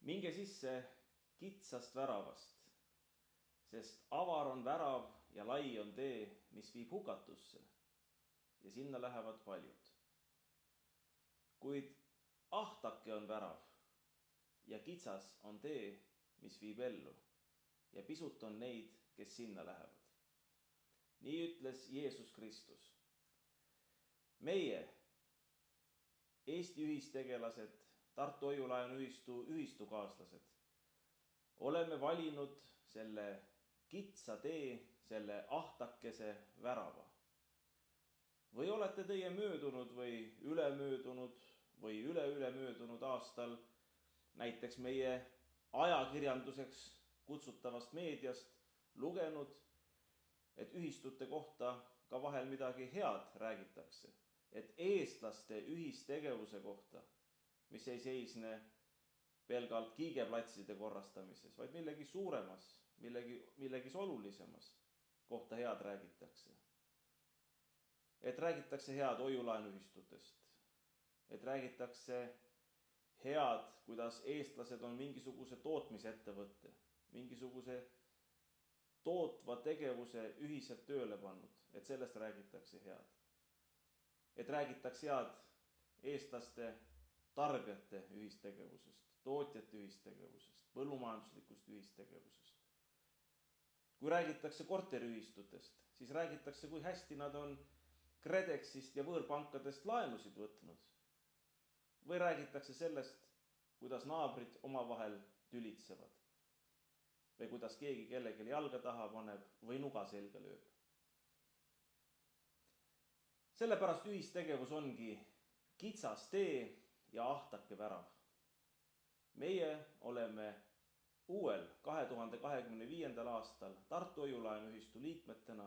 Minge sisse kitsast väravast, sest avar on värav ja lai on tee, mis viib hukatusse ja sinna lähevad paljud. Kuid ahtake on värav ja kitsas on tee, mis viib ellu ja pisut on neid, kes sinna lähevad. Nii ütles Jeesus Kristus. Meie, Eesti ühistegelased, Tartu Hoiu-Laenu ühistu ühistukaaslased, oleme valinud selle kitsa tee, selle ahtakese värava. Või olete teie möödunud või ülemöödunud või üleülemöödunud aastal näiteks meie ajakirjanduseks kutsutavast meediast lugenud, et ühistute kohta ka vahel midagi head räägitakse, et eestlaste ühistegevuse kohta, mis ei seisne pelgalt kiigeplatside korrastamises, vaid millegi suuremas, millegis olulisemas kohta head räägitakse. Et räägitakse head hoiulaenuühistutest, et räägitakse head, kuidas eestlased on mingisuguse tootmisettevõtte, mingisuguse tootva tegevuse ühiselt tööle pannud, et sellest räägitakse head. Et räägitakse head eestlaste tarbijate ühistegevusest, tootjate ühistegevusest, põllumajanduslikust ühistegevusest. Kui räägitakse korteriühistutest, siis räägitakse, kui hästi nad on KredExist ja võõrpankadest laenusid võtnud. Või räägitakse sellest, kuidas naabrid omavahel tülitsevad. Või kuidas keegi kellelegi jalga taha paneb või nuga selga lööb. Sellepärast ühistegevus ongi kitsas tee ja ahtake värav. Meie oleme uuel 2025. aastal Tartu Hoiu-Laenuühistu liikmetena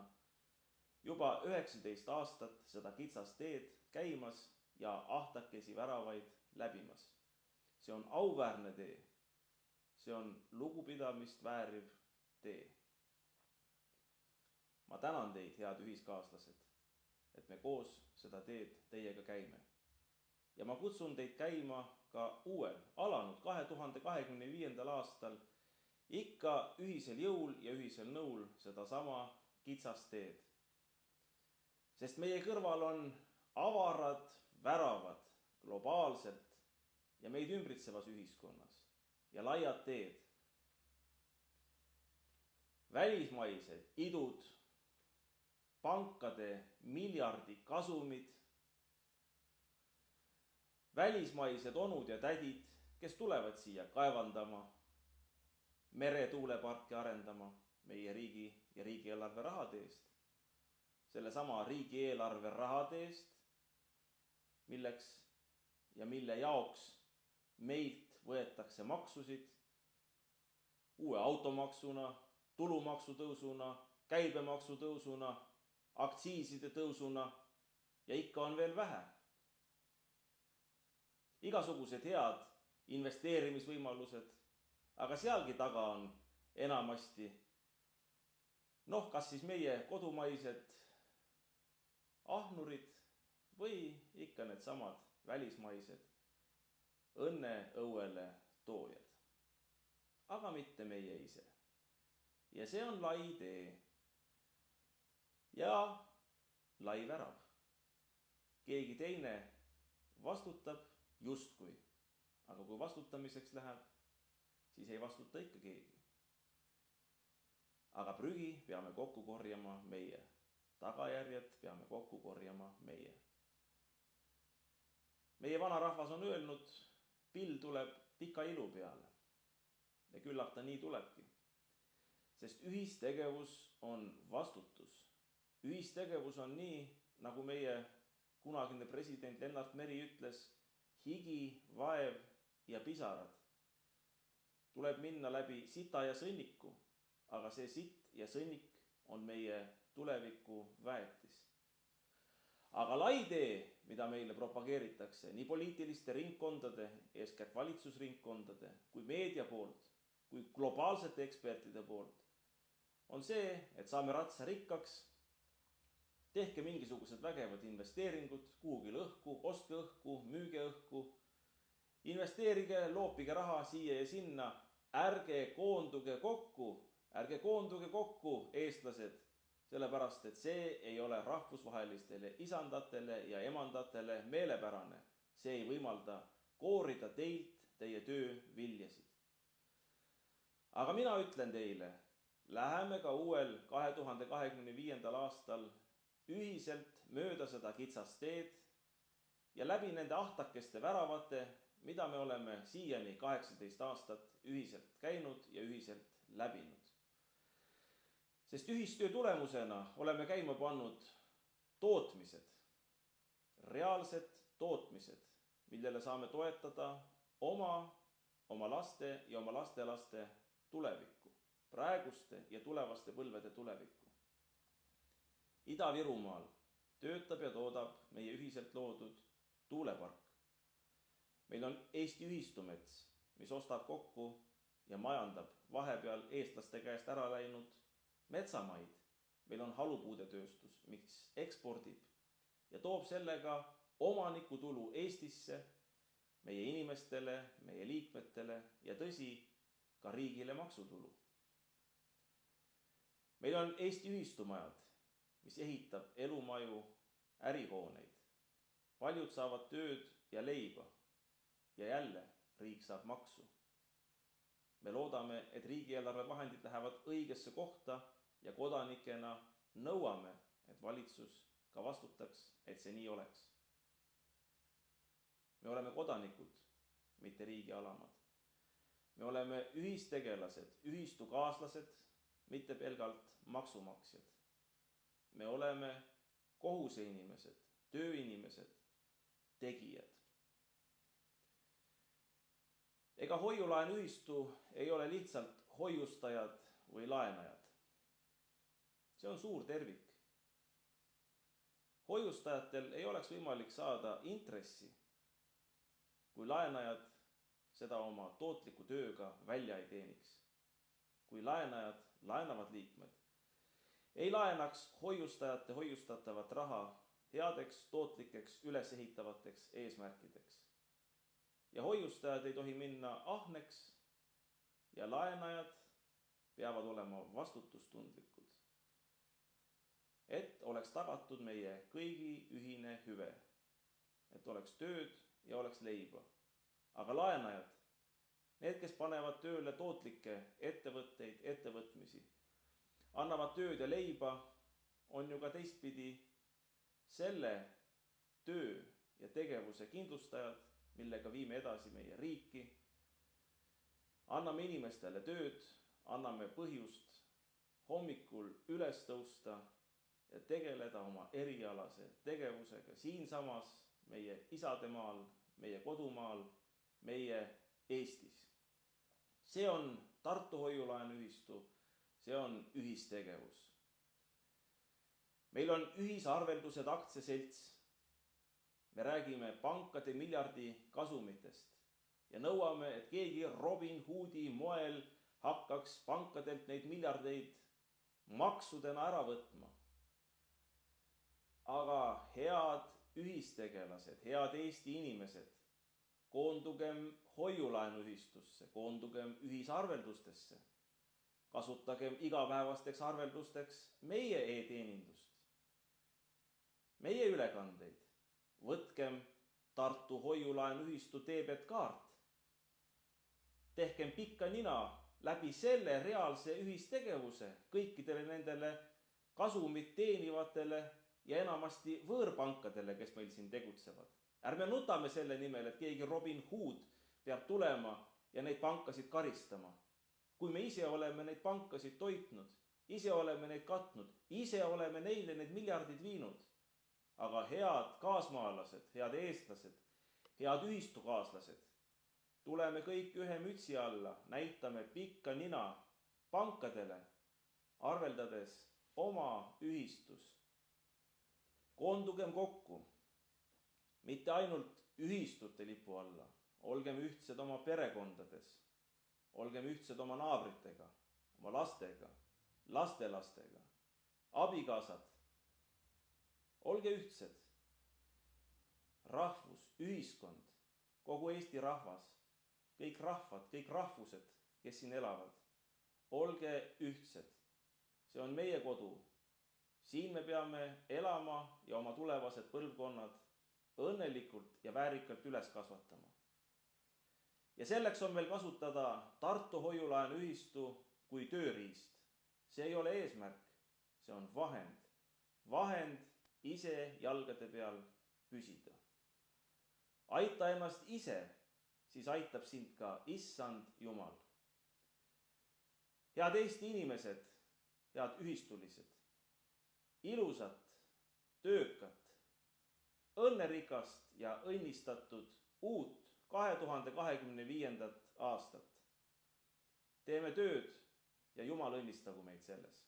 juba 19 aastat seda kitsast teed käimas ja ahtakesi väravaid läbimas. See on auväärne tee. See on lugupidamist vääriv tee. Ma tänan teid, head ühiskaaslased, et me koos seda teed teiega käime. Ja ma kutsun teid käima ka uuel, alanud 2025. aastal ikka ühisel jõul ja ühisel nõul seda sama kitsast teed. Sest meie kõrval on avarad väravad globaalselt ja meid ümbritsevas ühiskonnas ja laiad teed. Välismaised idud, pankade miljardi kasumid, välismaised onud ja tädid, kes tulevad siia kaevandama, meretuuleparki arendama meie riigi ja riigieelarve rahade eest. Selle sama riigieelarve rahade eest, milleks ja mille jaoks meilt võetakse maksusid uue automaksuna, tulumaksu tõusuna, käibemaksu tõusuna, aktsiiside tõusuna ja ikka on veel vähe. Igasugused head investeerimisvõimalused, aga sealgi taga on enamasti, kas siis meie kodumaised ahnurid või ikka need samad välismaised õnneõuele toojad. Aga mitte meie ise. Ja see on lai tee ja lai värav. Keegi teine vastutab justkui, aga kui vastutamiseks läheb, siis ei vastuta ikka keegi. Aga prügi peame kokku korjama meie. Tagajärjed peame kokku korjama meie. Meie vanarahvas on öelnud, pill tuleb pika ilu peale. Ja küllap ta nii tulebki. Sest ühistegevus on vastutus. Ühistegevus on nii, nagu meie kunagine president Lennart Meri ütles, higi, vaev ja pisarad. Tuleb minna läbi sita ja sõnniku, aga see sitt ja sõnnik on meie tuleviku väetis. Aga lai tee, mida meile propageeritakse nii poliitiliste ringkondade, eeskätt valitsusringkondade, kui meedia poolt, kui globaalsete ekspertide poolt, on see, et saame ratsa rikkaks, tehke mingisugused vägevad investeeringud, kuhugil õhku, ostke õhku, müüge õhku investeerige, loopige raha siia ja sinna, ärge koonduge kokku, eestlased, sellepärast et see ei ole rahvusvahelistele isandatele ja emandatele meelepärane. See ei võimalda koorida teilt teie töö viljasid. Aga mina ütlen teile, läheme ka uuel 2025. aastal ühiselt mööda seda kitsast teed ja läbi nende ahtakeste väravate, mida me oleme siiani 18 aastat ühiselt käinud ja ühiselt läbinud. Sest ühistöö tulemusena oleme käima pannud tootmised, reaalsed tootmised, millele saame toetada oma laste ja oma lastelaste tulevikku, praeguste ja tulevaste põlvede tulevikku. Ida-Virumaal töötab ja toodab meie ühiselt loodud tuulepark. Meil on Eesti ühistumets, mis ostab kokku ja majandab vahepeal eestlaste käest ära läinud metsamaid. Meil on halupuudetööstus, mis ekspordib ja toob sellega omanikutulu Eestisse, meie inimestele, meie liikmetele ja tõsi, ka riigile maksutulu. Meil on Eesti ühistumajad, mis ehitab elumaju, ärihooneid. Paljud saavad tööd ja leiba ja jälle riik saab maksu. Me loodame, et riigieelarve vahendid lähevad õigesse kohta ja kodanikena nõuame, et valitsus ka vastutaks, et see nii oleks. Me oleme kodanikud, mitte riigi alamad. Me oleme ühistegelased, ühistukaaslased, mitte pelgalt maksumaksjad. Me oleme kohuseinimesed, tööinimesed, tegijad. Ega hoiulaenuühistu ei ole lihtsalt hoiustajad või laenajad. See on suur tervik. Hoiustajatel ei oleks võimalik saada intressi, kui laenajad seda oma tootliku tööga välja ei teeniks. Kui laenajad, laenavad liikmed, ei laenaks hoiustajate hoiustatavat raha headeks, tootlikeks, ülesehitavateks eesmärkideks. Ja hoiustajad ei tohi minna ahneks ja laenajad peavad olema vastutustundlikud, et oleks tagatud meie kõigi ühine hüve, et oleks tööd ja oleks leiba. Aga laenajad, need, kes panevad tööle tootlikke ettevõtteid, ettevõtmisi, annavad tööd ja leiba, on ju ka teistpidi selle töö ja tegevuse kindlustajad, millega viime edasi meie riiki. Anname inimestele tööd, anname põhjust hommikul üles tõusta ja tegeleda oma erialase tegevusega siinsamas meie isademaal, meie kodumaal, meie Eestis. See on Tartu hoiulaenuühistu, see on ühistegevus. Meil on ühisarveldused aktsiaselts. Me räägime pankade miljardi kasumitest ja nõuame, et keegi Robin Hoodi moel hakkaks pankadelt neid miljardeid maksudena ära võtma. Aga head ühistegelased, head Eesti inimesed, koondugem hoiulaenuühistusse, koondugem ühisarveldustesse, kasutagem igapäevasteks arveldusteks meie e-teenindust, meie ülekandeid, võtkem Tartu hoiulaenuühistu debetkaart, tehkem pikka nina läbi selle reaalse ühistegevuse kõikidele nendele kasumit teenivatele ja enamasti võõrpankadele, kes meil siin tegutsevad. Ärme nutame selle nimel, et keegi Robin Hood peab tulema ja neid pankasid karistama. Kui me ise oleme neid pankasid toitnud, ise oleme neid katnud, ise oleme neile need miljardid viinud. Aga head kaasmaalased, head eestlased, head ühistukaaslased, tuleme kõik ühe mütsi alla, näitame pikka nina pankadele, arveldades oma ühistus. Koondugem kokku, mitte ainult ühistute lipu alla, olgem ühtsed oma perekondades, olgem ühtsed oma naabritega, oma lastega, lastelastega, abikaasad. Olge ühtsed. Rahvus, ühiskond kogu Eesti rahvas, kõik rahvad, kõik rahvused, kes siin elavad, olge ühtsed. See on meie kodu. Siin me peame elama ja oma tulevased põlvkonnad õnnelikult ja väärikalt üles kasvatama. Ja selleks on meil kasutada Tartu Hoiu-laenuühistu kui tööriist. See ei ole eesmärk, see on vahend. Vahend ise jalgade peal püsida. Aita ennast ise, siis aitab sind ka Issand Jumal. Head Eesti inimesed, head ühistulised, ilusat, töökat, õnnerikast ja õnnistatud uut 2025. aastat. Teeme tööd ja Jumal õnnistagu meid selles.